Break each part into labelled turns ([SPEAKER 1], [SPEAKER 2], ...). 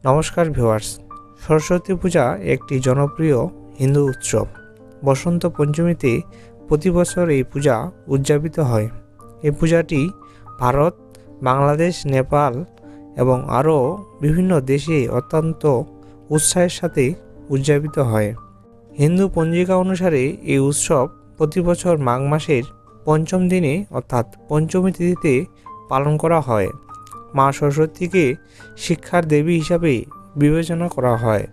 [SPEAKER 1] নমস্কার ভিউয়ার্স, সরস্বতী পূজা একটি জনপ্রিয় হিন্দু উৎসব। বসন্ত পঞ্চমীতে প্রতি বছর এই পূজা উদযাপিত হয়। এই পূজাটি ভারত, বাংলাদেশ, নেপাল এবং আরও বিভিন্ন দেশে অত্যন্ত উৎসাহের সাথে উদযাপিত হয়। হিন্দু পঞ্জিকা অনুসারে এই উৎসব প্রতি বছর মাঘ মাসের পঞ্চম দিনে অর্থাৎ পঞ্চমী তিথিতে পালন করা হয়। মা সরস্বতীকে শিক্ষার দেবী হিসাবে বিবেচনা করা হয়।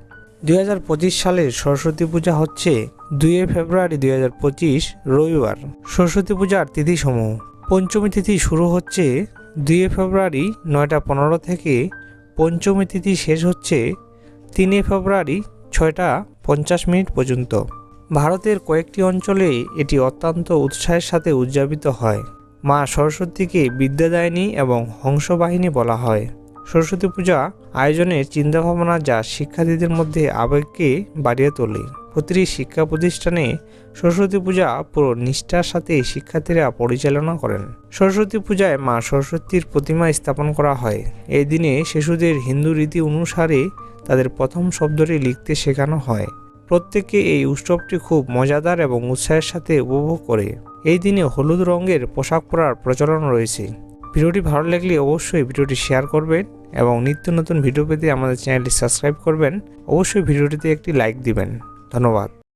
[SPEAKER 1] 2025 সালের সরস্বতী পূজা হচ্ছে 2 ফেব্রুয়ারি 2025 রবিবার। সরস্বতী পূজার তিথিসমূহ: পঞ্চমী তিথি শুরু হচ্ছে 2 ফেব্রুয়ারি 9টা 15 থেকে, পঞ্চমী তিথি শেষ হচ্ছে 3 ফেব্রুয়ারি 6টা 50 পর্যন্ত। ভারতের কয়েকটি অঞ্চলে এটি অত্যন্ত উৎসাহের সাথে উদযাপিত হয়। মা সরস্বতীকে বিদ্যাদায়িনী এবং হংসবাহিনী বলা হয়। সরস্বতী পূজা আয়োজনের চিন্তাভাবনা যা শিক্ষার্থীদের মধ্যে আবেগকে বাড়িয়ে তোলে। প্রতিটি শিক্ষা প্রতিষ্ঠানে সরস্বতী পূজা পুরো নিষ্ঠার সাথে শিক্ষার্থীরা পরিচালনা করেন। সরস্বতী পূজায় মা সরস্বতীর প্রতিমা স্থাপন করা হয়। এই দিনে শিশুদের হিন্দু রীতি অনুসারে তাদের প্রথম শব্দটি লিখতে শেখানো হয়। প্রত্যেকে এই উৎসবটি খুব মজাদার এবং উৎসাহের সাথে উপভোগ করে। এই দিনে হলুদ রঙের পোশাক পরার প্রচলন রয়েছে। ভিডিওটি ভালো লাগলে অবশ্যই ভিডিওটি শেয়ার করবেন এবং নিত্য নতুন ভিডিও পেতে আমাদের চ্যানেলটি সাবস্ক্রাইব করবেন। অবশ্যই ভিডিওটিতে একটি লাইক দিবেন। ধন্যবাদ।